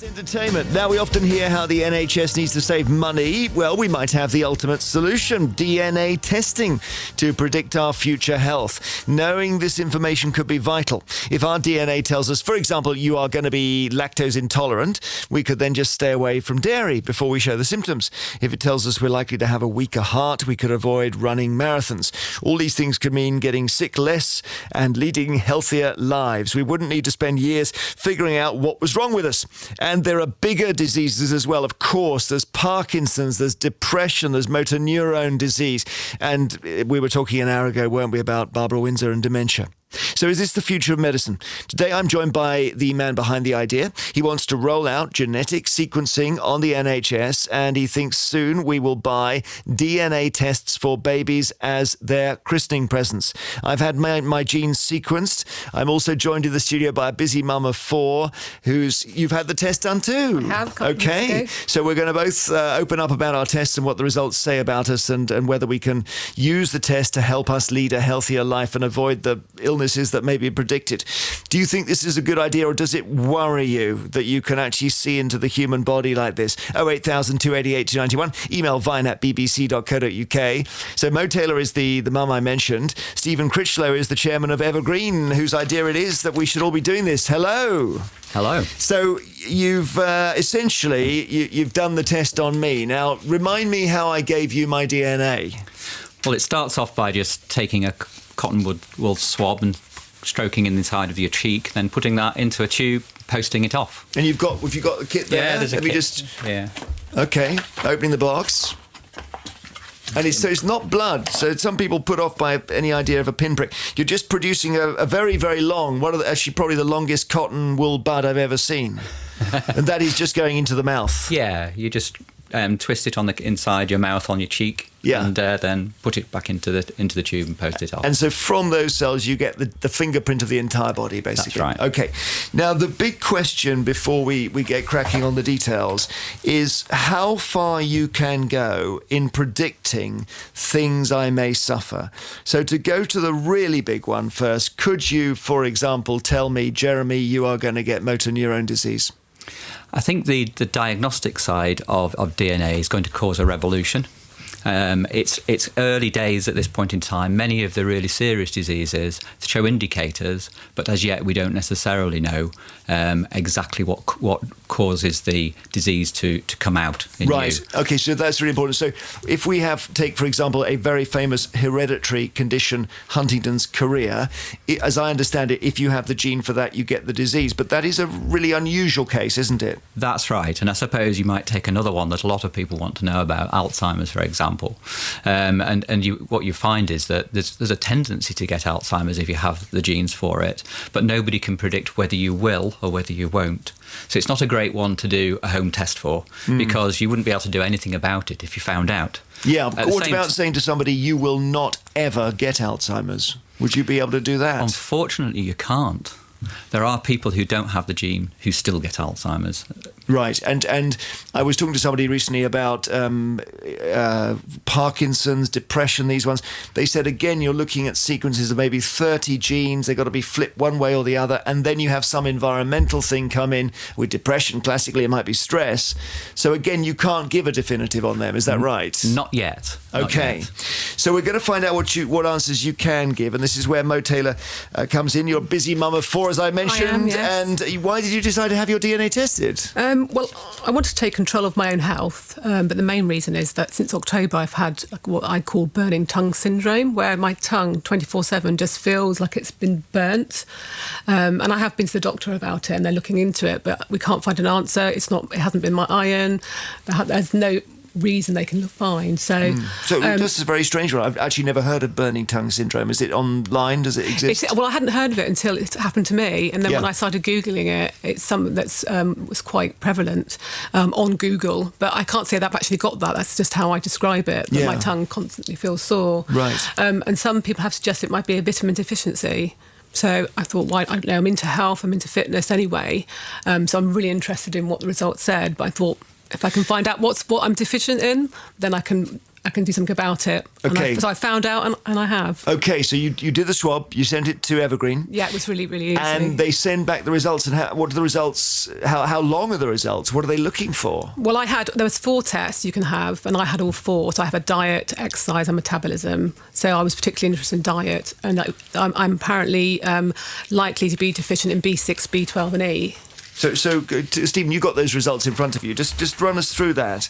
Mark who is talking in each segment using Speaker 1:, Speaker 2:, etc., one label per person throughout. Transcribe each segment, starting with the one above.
Speaker 1: Entertainment. Now, we often hear how the NHS needs to save money. Well, we might have the ultimate solution, DNA testing, to predict our future health. Knowing this information could be vital. If our DNA tells us, for example, you are going to be lactose intolerant, we could then just stay away from dairy before we show the symptoms. If it tells us we're likely to have a weaker heart, we could avoid running marathons. All these things could mean getting sick less and leading healthier lives. We wouldn't need to spend years figuring out what was wrong with us. And there are bigger diseases as well, of course. There's Parkinson's, there's depression, there's motor neurone disease. And we were talking an hour ago, weren't we, about Barbara Windsor and dementia. So is this the future of medicine? Today I'm joined by the man behind the idea. He wants to roll out genetic sequencing on the NHS, and he thinks soon we will buy DNA tests for babies as their christening presents. I've had my genes sequenced. I'm also joined in the studio by a busy mum of 4 you've had the test done too.
Speaker 2: I have.
Speaker 1: Okay, so we're going to both open up about our tests and what the results say about us, and whether we can use the test to help us lead a healthier life and avoid the illnesses that may be predicted. Do you think this is a good idea, or does it worry you that you can actually see into the human body like this? 08000 288 291. Email vine@bbc.co.uk. So Mo Taylor is the mum I mentioned. Stephen Critchlow is the chairman of Evergreen, whose idea it is that we should all be doing this. Hello.
Speaker 3: Hello.
Speaker 1: So you've essentially you've done the test on me. Now, remind me how I gave you my DNA.
Speaker 3: Well, it starts off by just taking a cotton wool swab and stroking in the side of your cheek, then putting that into a tube, posting it off.
Speaker 1: And have you got the kit there?
Speaker 3: Yeah, there's a kit.
Speaker 1: Yeah. Okay, opening the box. And it's not blood. So some people put off by any idea of a pinprick. You're just producing a very, very long, actually probably the longest cotton wool bud I've ever seen. And that is just going into the mouth.
Speaker 3: Yeah, you just twist it on the inside your mouth, on your cheek, and then put it back into the tube and post it off.
Speaker 1: And so from those cells, you get the fingerprint of the entire body, basically.
Speaker 3: That's right.
Speaker 1: Okay. Now, the big question before we get cracking on the details is how far you can go in predicting things I may suffer. So to go to the really big one first, could you, for example, tell me, Jeremy, you are going to get motor neurone disease?
Speaker 3: I think the diagnostic side of DNA is going to cause a revolution. It's early days at this point in time. Many of the really serious diseases show indicators, but as yet we don't necessarily know exactly what causes the disease to come out in you.
Speaker 1: Right. Okay, so that's really important. So if we take, for example, a very famous hereditary condition, Huntington's chorea, as I understand it, if you have the gene for that, you get the disease. But that is a really unusual case, isn't it?
Speaker 3: That's right. And I suppose you might take another one that a lot of people want to know about, Alzheimer's, for example. What you find is that there's a tendency to get Alzheimer's if you have the genes for it, but nobody can predict whether you will or whether you won't. So it's not a great one to do a home test for, because you wouldn't be able to do anything about it if you found out.
Speaker 1: Yeah, what about saying to somebody, you will not ever get Alzheimer's? Would you be able to do that?
Speaker 3: Unfortunately, you can't. There are people who don't have the gene who still get Alzheimer's.
Speaker 1: Right, and I was talking to somebody recently about Parkinson's, depression, these ones. They said, again, you're looking at sequences of maybe 30 genes. They've got to be flipped one way or the other, and then you have some environmental thing come in. With depression, classically, it might be stress. So again, you can't give a definitive on them. Is that right?
Speaker 3: Not yet.
Speaker 1: Okay.
Speaker 3: Not yet.
Speaker 1: So we're going to find out what answers you can give, and this is where Mo Taylor comes in. You're a busy mum of 4, as I mentioned.
Speaker 2: I am, yes.
Speaker 1: And why did you decide to have your DNA tested?
Speaker 2: Well, I want to take control of my own health, but the main reason is that since October I've had what I call burning tongue syndrome, where my tongue 24/7 just feels like it's been burnt. And I have been to the doctor about it, and they're looking into it, but we can't find an answer. It hasn't been my iron. There's no reason they can find. So
Speaker 1: this is a very strange one. I've actually never heard of burning tongue syndrome. Is it online? Does it exist?
Speaker 2: Well, I hadn't heard of it until it happened to me, and then when I started Googling it, it's something that's was quite prevalent on Google, but I can't say that I've actually got that. That's just how I describe it, that my tongue constantly feels sore.
Speaker 1: Right.
Speaker 2: And some people have suggested it might be a vitamin deficiency. So I thought, I'm into health, I'm into fitness anyway, so I'm really interested in what the results said, but I thought, if I can find out what I'm deficient in, then I can I can do something about it.
Speaker 1: Okay.
Speaker 2: So I found out, and I have.
Speaker 1: Okay, so you did the swab, you sent it to Evergreen.
Speaker 2: Yeah, it was really, really easy.
Speaker 1: And they send back the results. And what are the results? How long are the results? What are they looking for?
Speaker 2: Well, there was 4 tests you can have, and I had all 4. So I have a diet, exercise, and metabolism. So I was particularly interested in diet, and I'm apparently likely to be deficient in B6, B12, and E.
Speaker 1: So Stephen, you got those results in front of you. Just run us through that.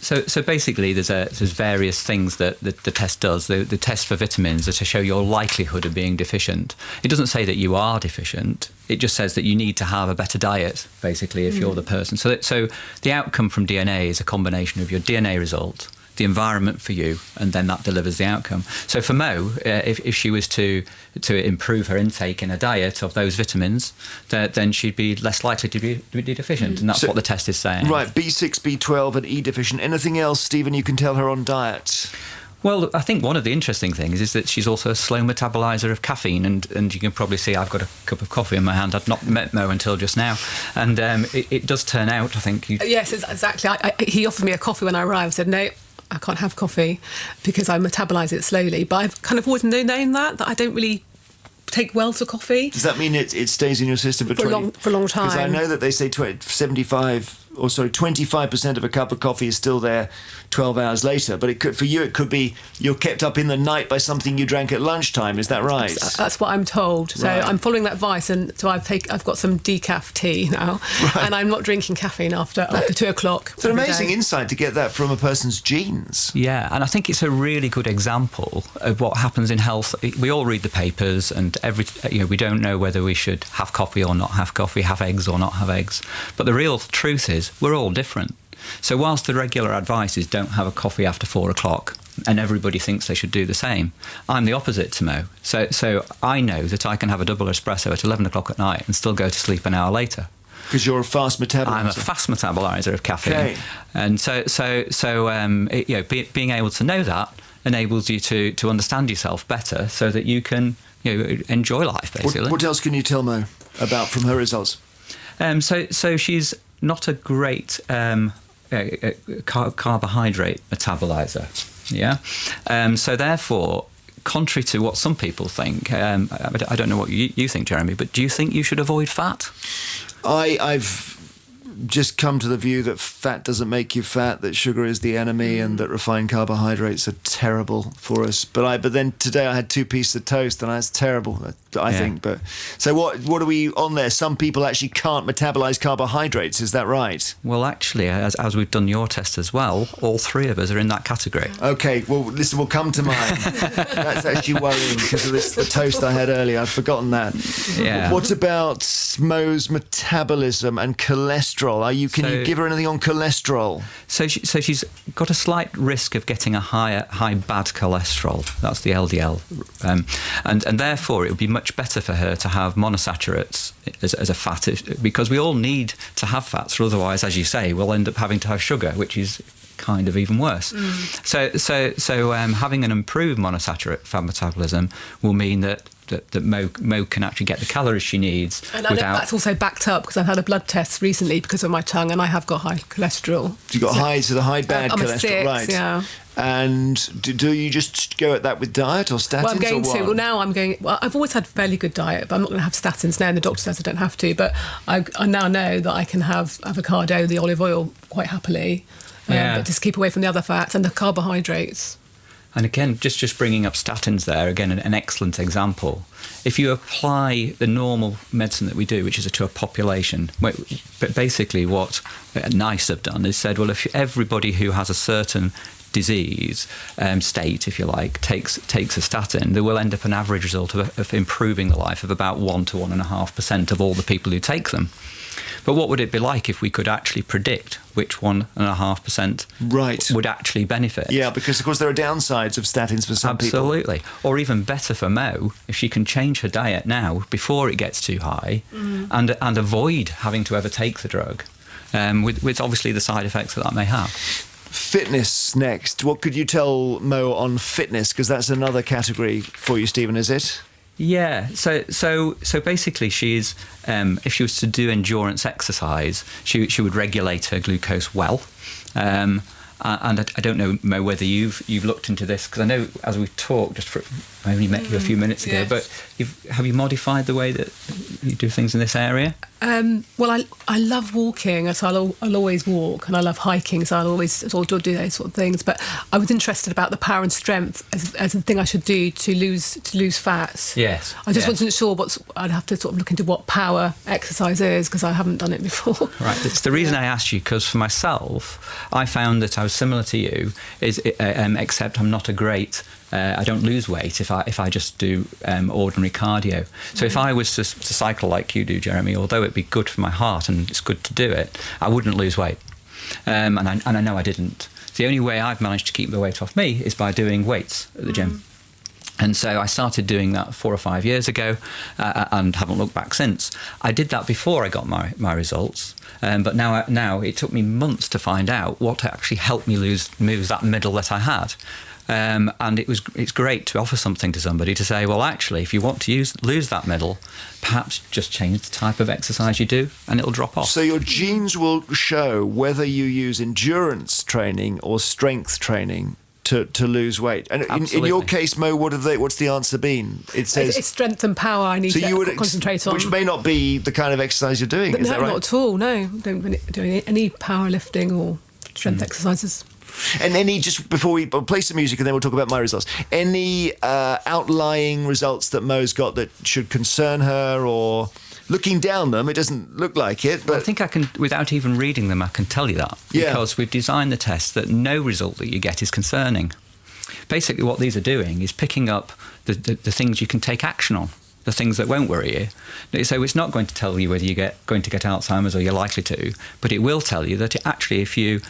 Speaker 3: So basically, there's various things that the test does. The test for vitamins are to show your likelihood of being deficient. It doesn't say that you are deficient. It just says that you need to have a better diet, basically, if you're the person. So the outcome from DNA is a combination of your DNA result, the environment for you, and then that delivers the outcome. So for Mo, if she was to improve her intake in a diet of those vitamins, then she'd be less likely to be deficient, and that's what the test is saying.
Speaker 1: Right, B6, B12 and E deficient. Anything else, Stephen, you can tell her on diet?
Speaker 3: Well, I think one of the interesting things is that she's also a slow metabolizer of caffeine, and you can probably see I've got a cup of coffee in my hand. I'd not met Mo until just now, and it does turn out, I think...
Speaker 2: Yes, exactly. He offered me a coffee when I arrived. I said, no, I can't have coffee because I metabolize it slowly. But I've kind of always known that I don't really take well to coffee.
Speaker 1: Does that mean it stays in your system for
Speaker 2: a long time?
Speaker 1: Because I know that they say 25% of a cup of coffee is still there 12 hours later. But for you, it could be you're kept up in the night by something you drank at lunchtime. Is that right?
Speaker 2: That's what I'm told. So
Speaker 1: right.
Speaker 2: I'm following that advice, and so I've got some decaf tea now, right. And I'm not drinking caffeine after 2 o'clock.
Speaker 1: It's an amazing insight to get that from a person's genes.
Speaker 3: Yeah, and I think it's a really good example of what happens in health. We all read the papers, and we don't know whether we should have coffee or not have coffee, have eggs or not have eggs. But the real truth is we're all different. So whilst the regular advice is don't have a coffee after 4 o'clock, and everybody thinks they should do the same, I'm the opposite to Mo. So I know that I can have a double espresso at 11 o'clock at night and still go to sleep an hour later.
Speaker 1: Because you're a fast metabolizer.
Speaker 3: I'm a fast metabolizer of caffeine.
Speaker 1: Okay.
Speaker 3: And being able to know that enables you to understand yourself better so that you can enjoy life, basically.
Speaker 1: What else can you tell Mo about from her results?
Speaker 3: So she's not a great carbohydrate metabolizer. Yeah. So therefore, contrary to what some people think, I don't know what you think, Jeremy, but do you think you should avoid fat?
Speaker 1: I've just come to the view that fat doesn't make you fat, that sugar is the enemy, and that refined carbohydrates are terrible for us. But then today I had 2 pieces of toast, and that's terrible, I think. But so what are we on there? Some people actually can't metabolize carbohydrates. Is that right?
Speaker 3: Well, actually, as we've done your test as well, all 3 of us are in that category.
Speaker 1: Okay. Well, listen, we'll come to mine. That's actually worrying because of the toast I had earlier. I'd forgotten that.
Speaker 3: Yeah.
Speaker 1: What about Mo's metabolism and cholesterol? Can you give her anything on cholesterol?
Speaker 3: So she's got a slight risk of getting a high bad cholesterol. That's the LDL, and therefore it would be much better for her to have monosaturates as a fat, because we all need to have fats, or otherwise, as you say, we'll end up having to have sugar, which is kind of even worse. So having an improved monosaccharate fat metabolism will mean that Mo can actually get the calories she needs.
Speaker 2: And that's also backed up because I've had a blood test recently because of my tongue, and I have got high cholesterol.
Speaker 1: You got high bad
Speaker 2: I'm
Speaker 1: cholesterol,
Speaker 2: a 6,
Speaker 1: right?
Speaker 2: Yeah.
Speaker 1: And do you just go at that with diet or statins?
Speaker 2: Well, I'm going
Speaker 1: or what?
Speaker 2: to. Well, now I'm going. Well, I've always had a fairly good diet, but I'm not going to have statins now. And the doctor says I don't have to, but I now know that I can have avocado, the olive oil, quite happily. But just keep away from the other fats and the carbohydrates.
Speaker 3: And again, just bringing up statins there, again, an excellent example. If you apply the normal medicine that we do, which is to a population, but basically what NICE have done is said, well, if everybody who has a certain disease state, if you like, takes a statin, there will end up an average result of improving the life of about 1 to 1.5% of all the people who take them. But what would it be like if we could actually predict which 1.5% would actually benefit? Yeah,
Speaker 1: because of course there are downsides of statins for some people.
Speaker 3: Absolutely. Or even better for Mo, if she can change her diet now before it gets too high and avoid having to ever take the drug, with obviously the side effects that may have.
Speaker 1: Fitness next. What could you tell Mo on fitness? Because that's another category for you, Stephen, is it?
Speaker 3: Yeah, so basically she's, if she was to do endurance exercise, she would regulate her glucose well. And I don't know, Mo, whether you've looked into this, because I know as we've talked, I only met you a few minutes ago,
Speaker 2: yes.
Speaker 3: but have you modified the way that you do things in this area?
Speaker 2: Well, I love walking, so I'll always walk, and I love hiking, so I'll always sort of do those sort of things. But I was interested about the power and strength as a thing I should do to lose fat.
Speaker 3: Yes.
Speaker 2: I just wasn't sure I'd have to sort of look into what power exercise is, because I haven't done it before.
Speaker 3: Right. It's the reason I asked you, because for myself, I found that I was similar to you, except I'm not a great. I don't lose weight if I just do ordinary cardio. So if I was to cycle like you do, Jeremy, although it'd be good for my heart and it's good to do it, I wouldn't lose weight. And I know I didn't. The only way I've managed to keep the weight off me is by doing weights at the gym. And so I started doing that 4 or 5 years ago and haven't looked back since. I did that before I got my results, but now it took me months to find out what actually helped me lose that middle that I had. And it's great to offer something to somebody to say, well, actually, if you want to lose that middle, perhaps just change the type of exercise you do and it'll drop off.
Speaker 1: So your genes will show whether you use endurance training or strength training to lose weight. And in your case, Mo, what's the answer been? It says
Speaker 2: it's strength and power I need to concentrate on.
Speaker 1: Which may not be the kind of exercise you're doing, is that right?
Speaker 2: No, not at all, no. Don't do any powerlifting or strength exercises.
Speaker 1: And just before we play some music and then we'll talk about my results, any outlying results that Mo's got that should concern her, or looking down them, it doesn't look like it. But
Speaker 3: I think I can, without even reading them, I can tell you that.
Speaker 1: Yeah.
Speaker 3: Because we've designed the test that no result that you get is concerning. Basically what these are doing is picking up the things you can take action on, the things that won't worry you. So it's not going to tell you whether you're going to get Alzheimer's or you're likely to, but it will tell you that actually if you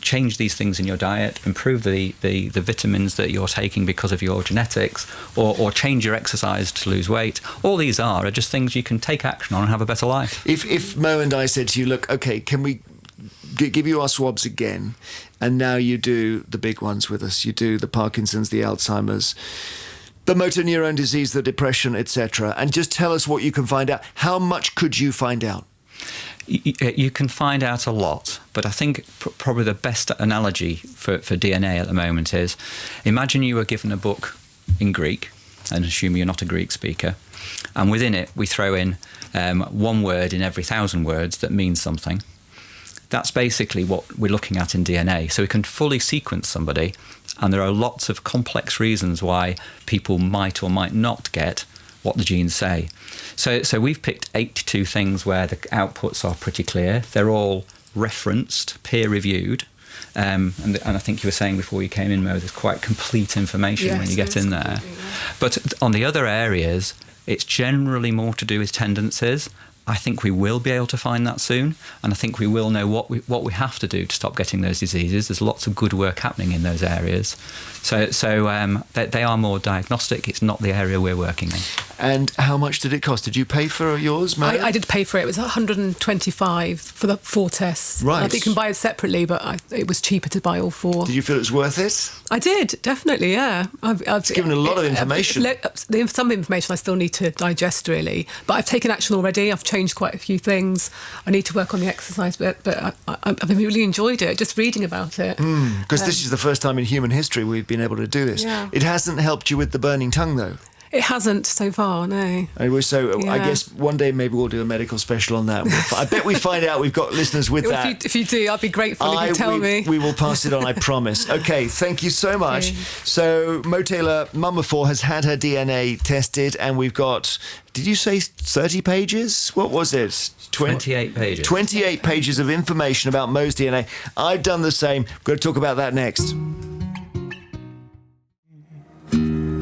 Speaker 3: change these things in your diet, improve the vitamins that you're taking because of your genetics, or change your exercise to lose weight. All these are just things you can take action on and have a better life.
Speaker 1: If Mo and I said to you, look, okay, can we give you our swabs again, and now you do the big ones with us, you do the Parkinson's, the Alzheimer's, the motor neurone disease, the depression, etc., and just tell us what you can find out, how much could you find out?
Speaker 3: You can find out a lot, but I think probably the best analogy for DNA at the moment is, imagine you were given a book in Greek, and assume you're not a Greek speaker, and within it we throw in one word in every 1,000 words that means something. That's basically what we're looking at in DNA. So we can fully sequence somebody, and there are lots of complex reasons why people might or might not get what the genes say. So we've picked 82 things where the outputs are pretty clear. They're all referenced, peer-reviewed. And I think you were saying before you came in, Mo, there's quite complete information when you get in there. Yeah. But on the other areas, it's generally more to do with tendencies. I think we will be able to find that soon, and I think we will know what we have to do to stop getting those diseases. There's lots of good work happening in those areas. So they are more diagnostic. It's not the area we're working in.
Speaker 1: And how much did it cost? Did you pay for yours, Mo?
Speaker 2: I did pay for it. It was $125 for the 4 tests.
Speaker 1: Right.
Speaker 2: I think you can buy it separately, but it was cheaper to buy all 4.
Speaker 1: Did you feel it was worth it?
Speaker 2: I did, definitely, yeah.
Speaker 1: It's given a lot of information.
Speaker 2: Some information I still need to digest, really. But I've taken action already. I've changed quite a few things. I need to work on the exercise bit, but I've really enjoyed it, just reading about it.
Speaker 1: Because this is the first time in human history we've been able to do this.
Speaker 2: Yeah.
Speaker 1: It hasn't helped you with the burning tongue, though.
Speaker 2: It hasn't so far, no.
Speaker 1: So I guess one day maybe we'll do a medical special on that. I bet we find out we've got listeners with that.
Speaker 2: If you do, I'd be grateful if you tell me.
Speaker 1: We will pass it on, I promise. Okay, thank you so much.
Speaker 2: Okay.
Speaker 1: So Mo Taylor, mum of 4, has had her DNA tested, and we've got, did you say 30 pages? What was it?
Speaker 3: 28 pages.
Speaker 1: 28 pages of information about Mo's DNA. I've done the same. We're going to talk about that next.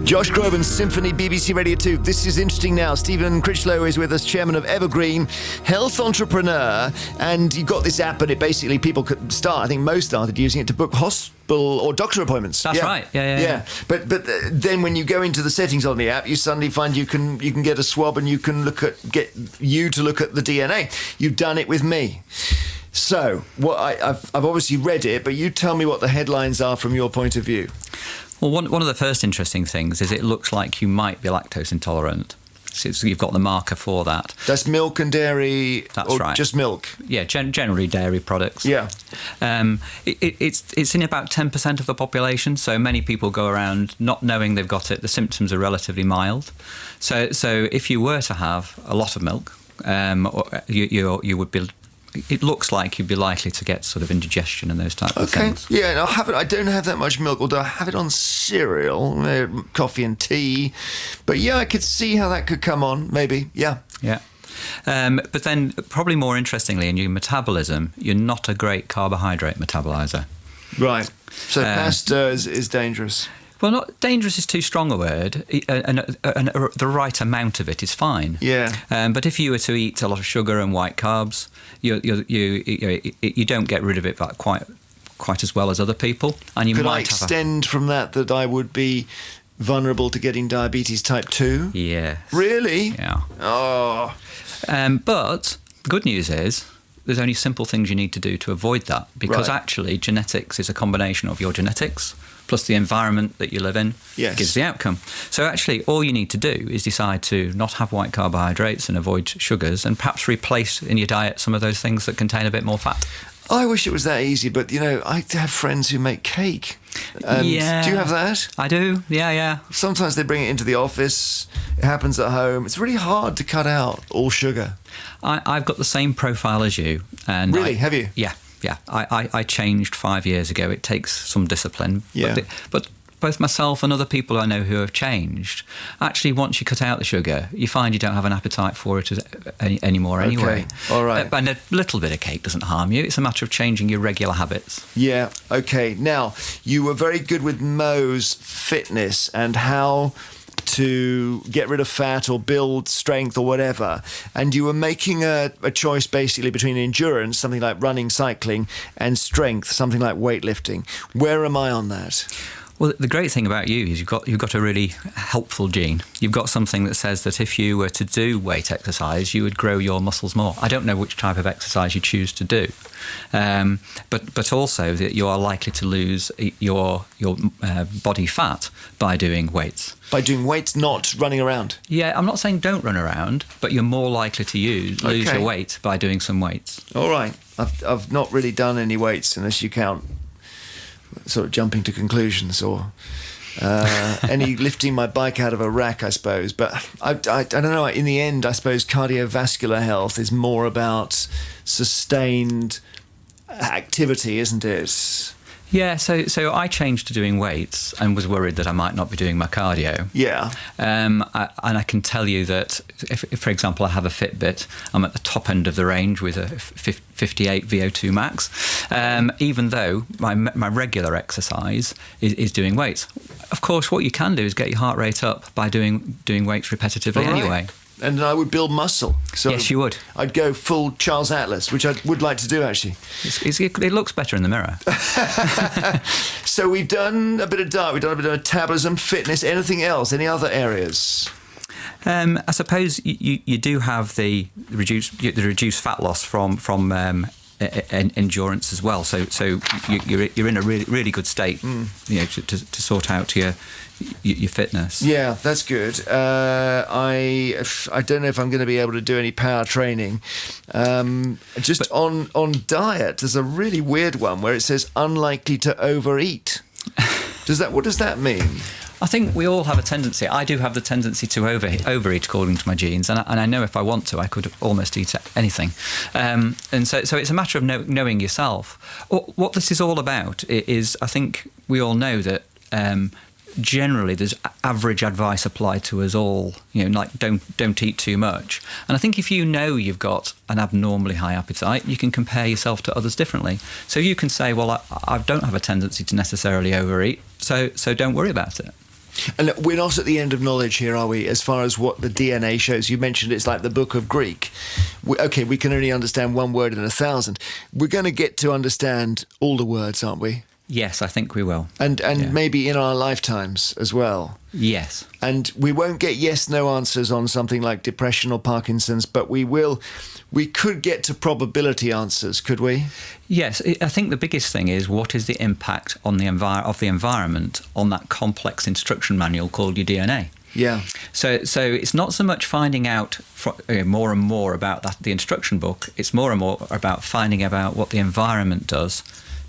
Speaker 1: Josh Groban, Symphony, BBC Radio 2. This is interesting now. Stephen Critchlow is with us, chairman of Evergreen, health entrepreneur. And you've got this app, and it basically people could start, I think most started using it to book hospital or doctor appointments.
Speaker 3: That's right. Yeah.
Speaker 1: But then when you go into the settings on the app, you suddenly find you can get a swab, and you can get you to look at the DNA. You've done it with me. So I've obviously read it, but you tell me what the headlines are from your point of view.
Speaker 3: Well, one of the first interesting things is it looks like you might be lactose intolerant. So you've got the marker for that.
Speaker 1: That's milk and dairy,
Speaker 3: That's
Speaker 1: or
Speaker 3: right.
Speaker 1: just milk?
Speaker 3: Yeah, generally dairy products.
Speaker 1: Yeah.
Speaker 3: It's in about 10% of the population, so many people go around not knowing they've got it. The symptoms are relatively mild. So if you were to have a lot of milk, you would be... It looks like you'd be likely to get sort of indigestion and those types of things.
Speaker 1: Yeah, I don't have that much milk, although I have it on cereal, coffee and tea. But yeah, I could see how that could come on, maybe. Yeah.
Speaker 3: Yeah. But then, probably more interestingly, in your metabolism, you're not a great carbohydrate metabolizer.
Speaker 1: Right. So pasta is dangerous.
Speaker 3: Well, not dangerous is too strong a word, and the right amount of it is fine.
Speaker 1: Yeah.
Speaker 3: But if you were to eat a lot of sugar and white carbs, you don't get rid of it quite as well as other people, and you
Speaker 1: Could
Speaker 3: might
Speaker 1: I extend from that I would be vulnerable to getting diabetes type 2?
Speaker 3: Yeah.
Speaker 1: Really?
Speaker 3: Yeah.
Speaker 1: Oh.
Speaker 3: But the good news is, there's only simple things you need to do to avoid that, because actually genetics is a combination of your genetics plus the environment that you live in.
Speaker 1: Yes.
Speaker 3: Gives the outcome. So actually all you need to do is decide to not have white carbohydrates and avoid sugars, and perhaps replace in your diet some of those things that contain a bit more fat.
Speaker 1: I wish it was that easy, but, I have friends who make cake. And
Speaker 3: Yeah.
Speaker 1: Do you have that?
Speaker 3: I do, yeah.
Speaker 1: Sometimes they bring it into the office. It happens at home. It's really hard to cut out all sugar.
Speaker 3: I've got the same profile as you. And
Speaker 1: Really? Have you?
Speaker 3: Yeah. I changed 5 years ago. It takes some discipline.
Speaker 1: Yeah.
Speaker 3: But both myself and other people I know who have changed, actually, once you cut out the sugar, you find you don't have an appetite for it anymore anyway.
Speaker 1: Okay. All right.
Speaker 3: And a little bit of cake doesn't harm you. It's a matter of changing your regular habits.
Speaker 1: Yeah, okay. Now, you were very good with Mo's fitness and how to get rid of fat or build strength or whatever. And you were making a choice basically between endurance, something like running, cycling, and strength, something like weightlifting. Where am I on that?
Speaker 3: Well, the great thing about you is you've got a really helpful gene. You've got something that says that if you were to do weight exercise, you would grow your muscles more. I don't know which type of exercise you choose to do, but also that you are likely to lose your body fat by doing weights.
Speaker 1: By doing weights, not running around?
Speaker 3: Yeah, I'm not saying don't run around, but you're more likely to lose your weight by doing some weights.
Speaker 1: All right. I've not really done any weights unless you count sort of jumping to conclusions or any lifting my bike out of a rack, I suppose. But I don't know. In the end, I suppose cardiovascular health is more about sustained activity, isn't it?
Speaker 3: Yeah, so I changed to doing weights and was worried that I might not be doing my cardio.
Speaker 1: Yeah.
Speaker 3: And I can tell you that if, for example, I have a Fitbit, I'm at the top end of the range with a 58 VO2 max, even though my regular exercise is doing weights. Of course, what you can do is get your heart rate up by doing weights repetitively anyway.
Speaker 1: And I would build muscle. So
Speaker 3: yes, you would.
Speaker 1: I'd go full Charles Atlas, which I would like to do, actually.
Speaker 3: It looks better in the mirror.
Speaker 1: So we've done a bit of diet, we've done a bit of metabolism, fitness, anything else? Any other areas?
Speaker 3: I suppose you do have the reduced fat loss from endurance as well. So you're in a really good state, to sort out your fitness.
Speaker 1: Yeah, that's good. I don't know if I'm going to be able to do any power training. On diet, there's a really weird one where it says unlikely to overeat. What does that mean?
Speaker 3: I think we all have a tendency. I do have the tendency to overeat according to my genes, and I know if I want to, I could almost eat anything. And so it's a matter of knowing yourself. What this is all about is, I think we all know that generally there's average advice applied to us all. Like don't eat too much. And I think if you know you've got an abnormally high appetite, you can compare yourself to others differently. So you can say, well, I don't have a tendency to necessarily overeat, so don't worry about it.
Speaker 1: And we're not at the end of knowledge here, are we, as far as what the DNA shows? You mentioned it's like the Book of Greek. We can only understand one word in 1,000. We're going to get to understand all the words, aren't we?
Speaker 3: Yes, I think we will.
Speaker 1: And maybe in our lifetimes as well.
Speaker 3: Yes.
Speaker 1: And we won't get yes-no answers on something like depression or Parkinson's, but we could get to probability answers, could we?
Speaker 3: Yes, I think the biggest thing is what is the impact on the environment on that complex instruction manual called your DNA.
Speaker 1: Yeah.
Speaker 3: So it's not so much finding out more and more about the instruction book. It's more and more about finding about what the environment does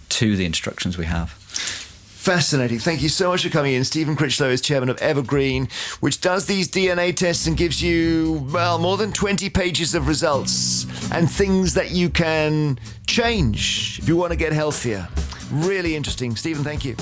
Speaker 3: to the instructions we have.
Speaker 1: Fascinating. Thank you so much for coming in. Stephen Critchlow is chairman of Evergreen, which does these DNA tests and gives you, well, more than 20 pages of results and things that you can change if you want to get healthier. Really interesting. Stephen, thank you.